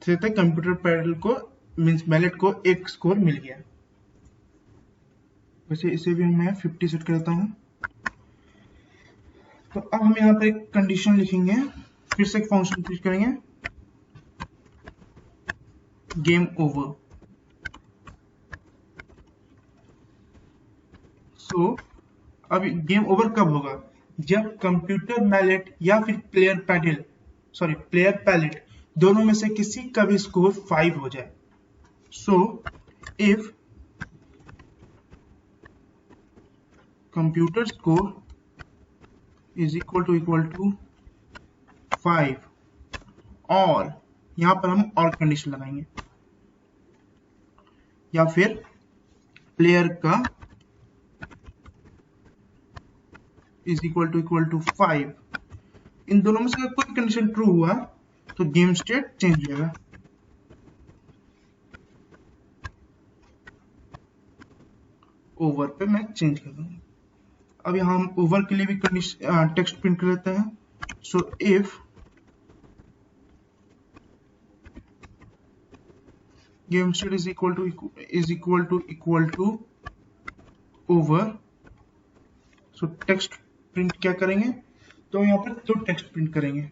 जैसे कंप्यूटर पैडल को मींस मैलेट को एक स्कोर मिल गया। वैसे इसे भी मैं 50 सेट कर देता हूँ। तो अब हम यहाँ पर एक कंडीशन लिखेंगे, फिर से एक फंक्शन यूज करेंगे, गेम ओवर। सो अब गेम ओवर कब होगा? जब कंप्यूटर मैलेट या फिर प्लेयर पैलेट दोनों में से किसी का भी स्कोर 5 हो जाए। So if computer score is equal to 5, और यहां पर हम और कंडीशन लगाएंगे, या फिर प्लेयर का इज इक्वल टू 5, इन दोनों में से अगर कोई कंडीशन ट्रू हुआ तो गेम स्टेट चेंज हो जाएगा। ओवर पे मैं चेंज कर दूंगा। अब यहाँ हम ओवर के लिए भी कंडीशन टेक्स्ट प्रिंट कर लेते हैं। So if game state is equal to over, so text print क्या करेंगे? तो यहाँ पर दो टेक्स्ट प्रिंट करेंगे।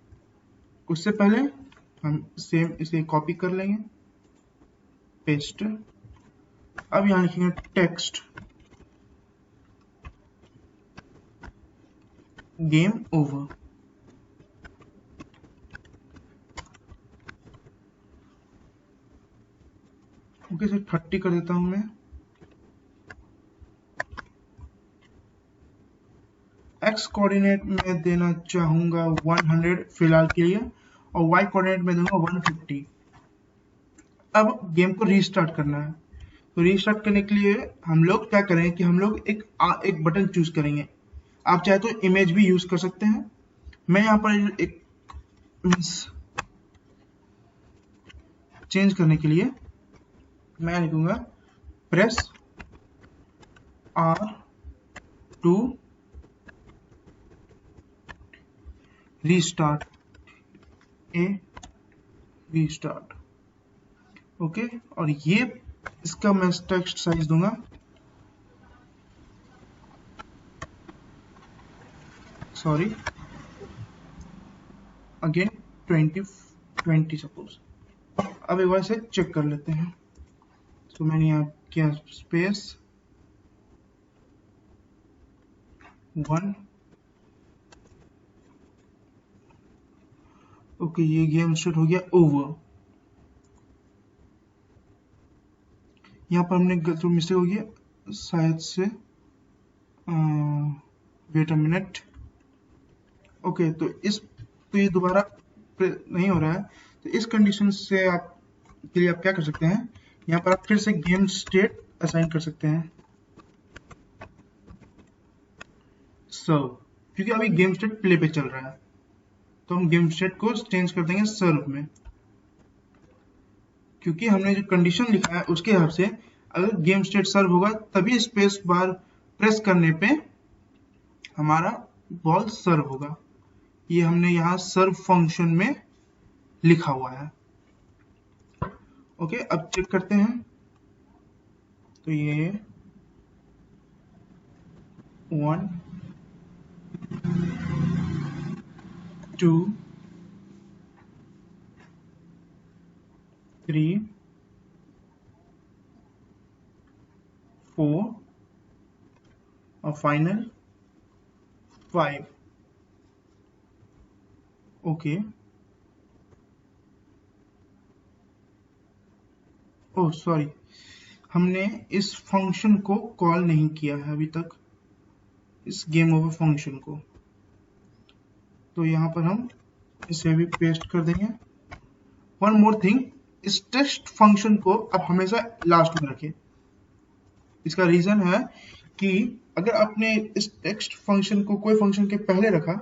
उससे पहले हम सेम इसे कॉपी कर लेंगे, पेस्ट। अब यहाँ लिखेंगे text game over. Okay, sir 30 कर देता हूं मैं। एक्स कोऑर्डिनेट में देना चाहूंगा 100 फिलहाल के लिए, और वाई कोऑर्डिनेट में दूंगा 150। अब गेम को रीस्टार्ट करना है। तो रीस्टार्ट करने के लिए हम लोग क्या करेंगे कि हम लोग एक बटन चूज करेंगे। आप चाहे तो इमेज भी यूज कर सकते हैं। मैं यहाँ पर एक चेंज करने के लिए मैं लिखूंगा press R2 restart restart. Okay, और ये इसका मैं टेक्स्ट साइज दूंगा अगेन 20 सपोज। अब एक बार से चेक कर लेते हैं। तो मैंने यहाँ किया स्पेस 1। ओके, ये गेम स्टार्ट हो गया ओवर। यहाँ पर हमने जो मिस्टेक हो गया शायद से, वेट अ मिनट। ओके, तो ये दोबारा नहीं हो रहा है। तो इस कंडीशन से आप के लिए आप क्या कर सकते हैं, यहाँ पर आप फिर से गेम स्टेट असाइन कर सकते हैं सर्व, क्योंकि अभी गेम स्टेट प्ले पे चल रहा है। तो हम गेम स्टेट को चेंज कर देंगे सर्व में, क्योंकि हमने जो कंडीशन लिखा है उसके हिसाब से अगर गेम स्टेट सर्व होगा तभी स्पेस बार प्रेस करने पे हमारा बॉल सर्व होगा। ये हमने यहाँ सर्व फंक्शन में लिखा हुआ है। ओके, अब चेक करते हैं। तो ये 1 2 3 4 और फाइनल 5। ओके, ओह सॉरी, हमने इस फंक्शन को कॉल नहीं किया है अभी तक, इस गेम ओवर फंक्शन को। तो यहाँ पर हम इसे भी पेस्ट कर देंगे। वन मोर थिंग, इस टेस्ट फंक्शन को आप हमेशा लास्ट में रखें। इसका रीजन है कि अगर आपने इस टेक्स्ट फंक्शन को कोई फंक्शन के पहले रखा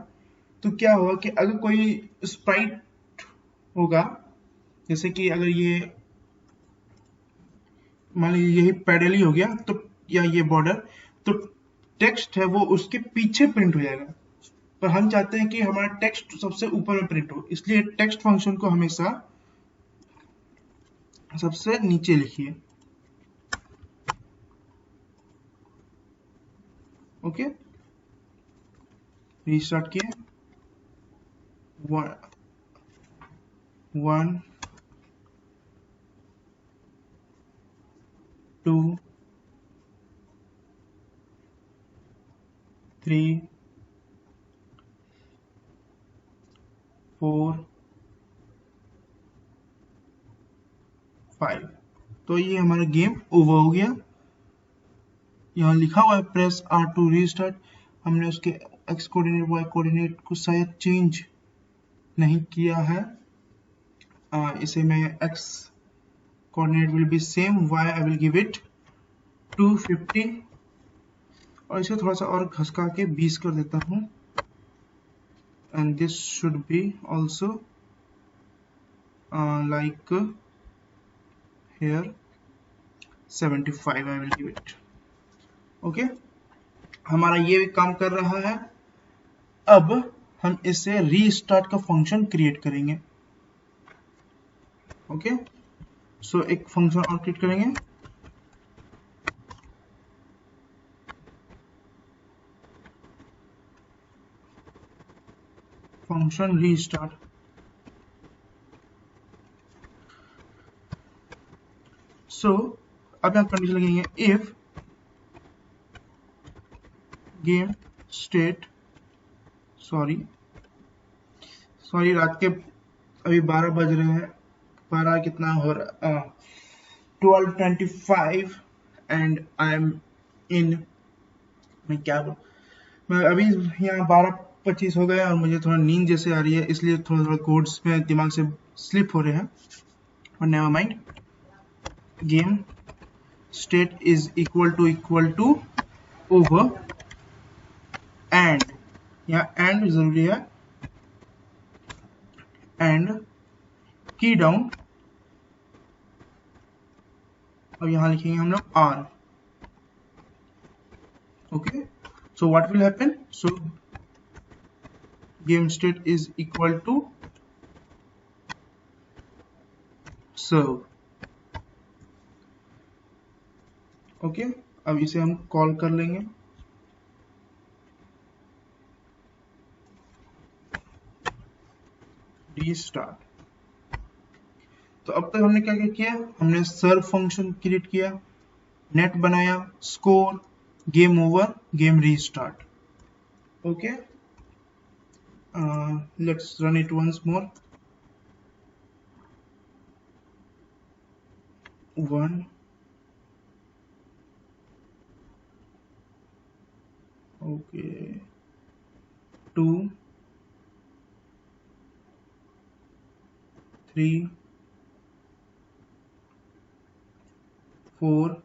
तो क्या होगा कि अगर कोई स्प्राइट होगा, जैसे कि अगर ये मान लीजिए यही पैडल ही हो गया, तो या ये बॉर्डर, तो टेक्स्ट है वो उसके पीछे प्रिंट हो जाएगा। पर हम चाहते हैं कि हमारा टेक्स्ट सबसे ऊपर में प्रिंट हो, इसलिए टेक्स्ट फंक्शन को हमेशा सबसे नीचे लिखिए। ओके, रीस्टार्ट किए। 1 2 3 4 5। तो ये हमारा गेम ओवर हो गया। यहाँ लिखा हुआ है प्रेस R टू रीस्टार्ट। हमने उसके एक्स कोऑर्डिनेट वाई कोऑर्डिनेट को शायद चेंज नहीं किया है। इसे मैं x coordinate will be same, y I will give it 250 और इसे थोड़ा सा और घसका के 20 कर देता हूँ। And this should be also like here 75 I will give it. Okay, हमारा ये भी काम कर रहा है। अब हम इससे रीस्टार्ट का फंक्शन क्रिएट करेंगे। ओके, सो एक फंक्शन और क्रिएट करेंगे। Function restart. सो अब यहाँ कंडीशन लगेंगे इफ गेम स्टेट, सॉरी रात के अभी 12 बज रहे हैं। 12 कितना हो रहा, 12:25 एंड आई एम इन, मैं क्या बोल, मैं अभी यहाँ 12:25 हो गया और मुझे थोड़ा नींद जैसे आ रही है, इसलिए थोड़ा थोड़ा कोड्स में दिमाग से स्लिप हो रहे हैं। और never mind, game state is equal to over and, यहाँ एंड जरूरी है, एंड की डाउन, और यहाँ लिखेंगे हम लोग R. Okay, so what will happen, so game state is equal to serve। Okay, अब इसे हम कॉल कर लेंगे। रीस्टार्ट। तो अब तक हमने क्या क्या किया, हमने सर्व फंक्शन क्रिएट किया, नेट बनाया, score, game over, game restart. Okay, let's run it once more. 1, okay, 2, 3, 4,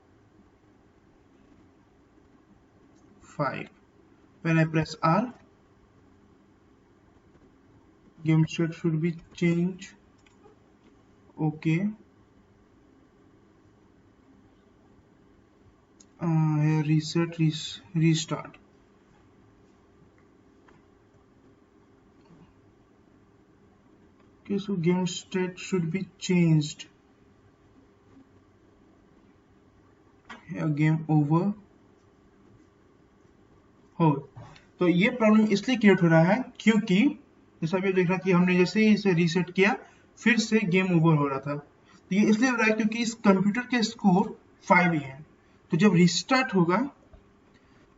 5. When I press R, game state should be changed. Okay. Here reset, restart. Okay, so game state should be changed. Here game over. हो, तो ये problem इसलिए create हो रहा है क्योंकि जैसा अभी देख रहा कि हमने जैसे ही इसे रीसेट किया फिर से गेम ओवर हो रहा था. तो ये इसलिए हो रहा है क्योंकि इस कंप्यूटर के स्कोर 5 ही है. तो जब रिस्टार्ट होगा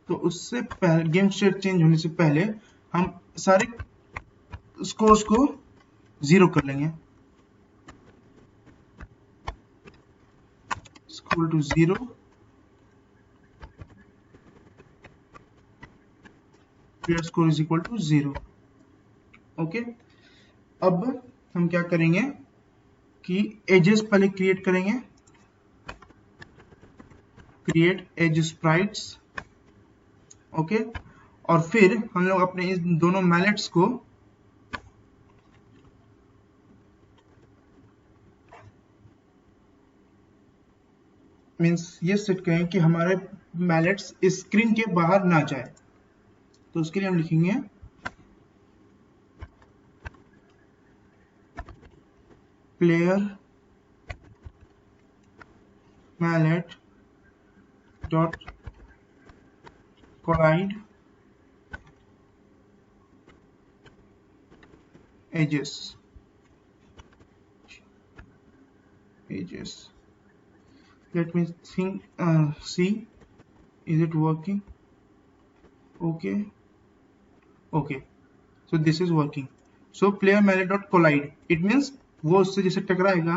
तो उससे पहले, गेम स्टेट चेंज होने से पहले, हम सारे स्कोर्स को 0 कर लेंगे. Score to 0, player score is equal to 0. Okay, अब हम क्या करेंगे कि एजेस पहले क्रिएट करेंगे, क्रिएट एज स्प्राइट्स. ओके, और फिर हम लोग अपने इन दोनों मैलेट्स को मीन्स ये सेट करें कि हमारे मैलेट्स स्क्रीन के बाहर ना जाए. तो उसके लिए हम लिखेंगे player mallet dot collide edges. Let me think, see, is it working? Okay, so this is working. So player mallet dot collide, it means वो उससे जैसे टकराएगा,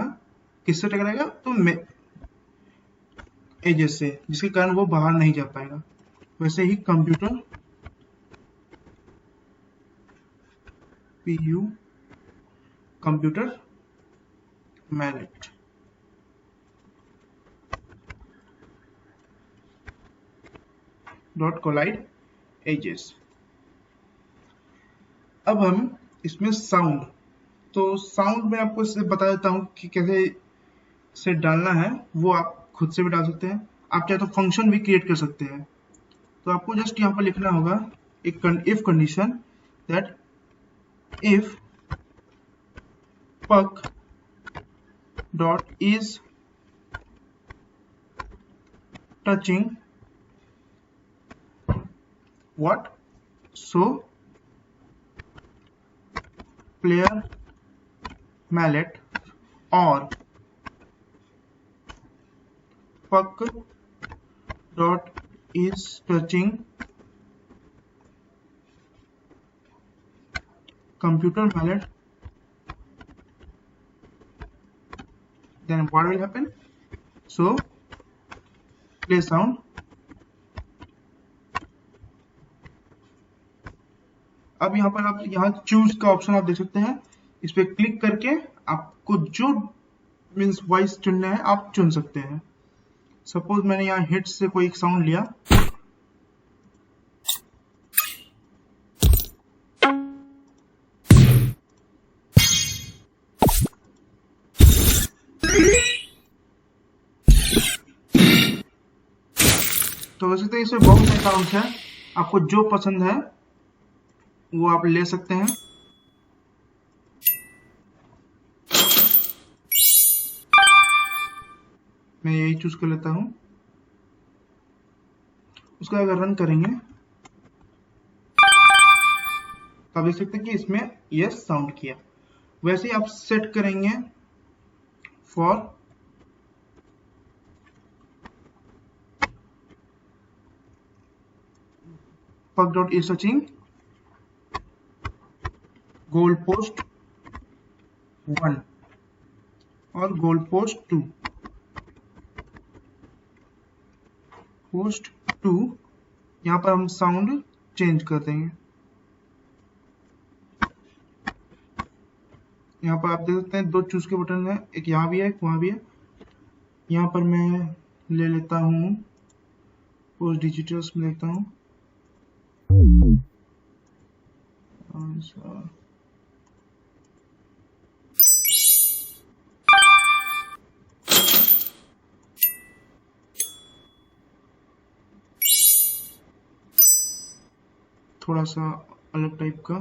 किससे टकराएगा, तो एजेस से, जिसके कारण वो बाहर नहीं जा पाएगा. वैसे ही computer PU computer mallet dot collide edges. अब हम इसमें साउंड, तो साउंड में आपको बता देता हूं कि कैसे से डालना है. वो आप खुद से भी डाल सकते हैं, आप चाहे तो फंक्शन भी क्रिएट कर सकते हैं. तो आपको जस्ट यहाँ पर लिखना होगा एक if condition, that if puck dot is touching what, so player mallet or puck dot is touching computer mallet, then what will happen? So play sound. अब यहाँ पर आप यहाँ चूज का ऑप्शन आप देख सकते हैं, इस पे क्लिक करके आपको जो मीन्स वॉइस चुनना है आप चुन सकते हैं. सपोज मैंने यहाँ हिट से कोई एक साउंड लिया, तो वैसे तो इसमें बहुत सारे साउंड है, आपको जो पसंद है वो आप ले सकते हैं. मैं यही चूज कर लेता हूं. उसको अगर रन करेंगे तो आप देख सकते हैं कि इसमें यस साउंड किया. वैसे ही आप सेट करेंगे फॉर पग dot is searching goal post 1 और गोल पोस्ट 2 पोस्ट 2। यहाँ पर हम साउंड चेंज कर देंगे। यहाँ पर आप देख सकते हैं 2 चूज के बटन है, एक यहाँ भी है एक वहां भी है। यहाँ पर मैं ले लेता हूँ पोस्ट डिजिटल्स में लेता हूँ थोड़ा सा अलग टाइप का।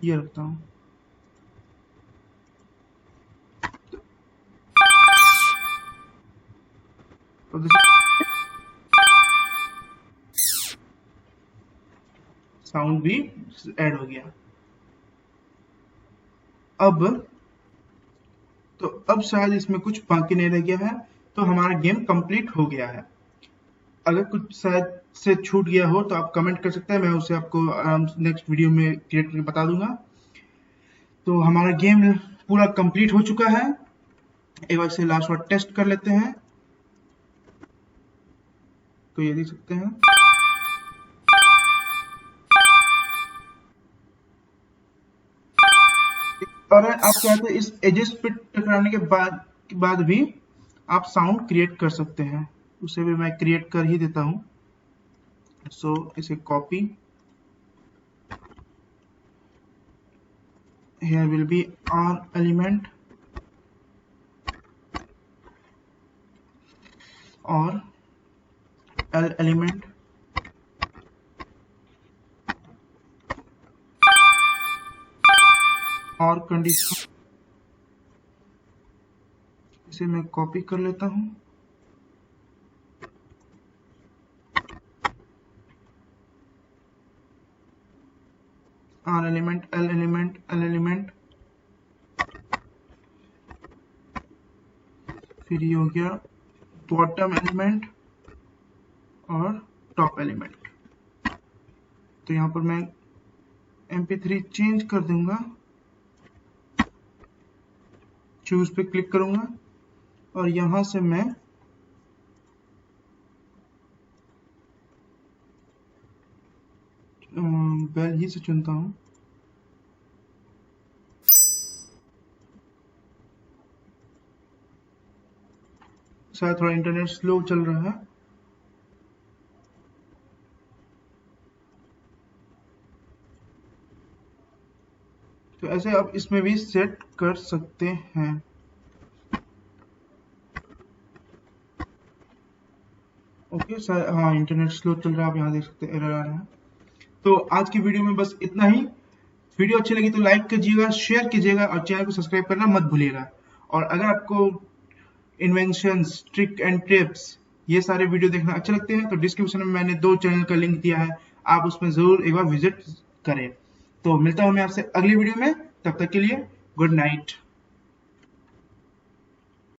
ये रखता हूँ। तो साउंड भी ऐड हो गया। अब शायद इसमें कुछ बाकी नहीं रह गया है, तो हमारा गेम कंप्लीट हो गया है। अगर कुछ शायद से छूट गया हो तो आप कमेंट कर सकते हैं, मैं उसे आपको नेक्स्ट वीडियो में क्रिएट करके बता दूंगा। तो हमारा गेम पूरा कंप्लीट हो चुका है। एक बार से लास्ट बार टेस्ट कर लेते हैं। तो ये देख सकते हैं और आप चाहते हैं इस एजेस पे टकराने के बाद भी आप साउंड क्रिएट कर सकते हैं, उसे भी मैं क्रिएट कर ही देता हूं। सो इसे copy, here will be R element और L element और कंडीशन। इसे मैं कॉपी कर लेता हूं। R element, L element, L element, फिर ये हो गया बॉटम एलिमेंट और टॉप एलिमेंट। तो यहाँ पर मैं MP3 चेंज कर दूंगा, चूज पे क्लिक करूंगा और यहां से मैं बेल ही से चुनता हूं। शायद थोड़ा इंटरनेट स्लो चल रहा है। तो ऐसे आप इसमें भी सेट कर सकते हैं। ओके सर, हाँ इंटरनेट स्लो चल रहा है, आप यहाँ देख सकते हैं एरर आ रहा है। तो आज की वीडियो में बस इतना ही। वीडियो अच्छी लगी तो लाइक कीजिएगा, शेयर कीजिएगा और चैनल को सब्सक्राइब करना मत भूलिएगा। और अगर आपको इन्वेंशंस, ट्रिक एंड टिप्स ये सारे वीडियो देखना अच्छे लगते हैं तो डिस्क्रिप्शन में मैंने 2 चैनल का लिंक दिया है, आप उसमें जरूर एक बार विजिट करें। तो मिलता हूं मैं आपसे अगली वीडियो में, तब तक के लिए गुड नाइट।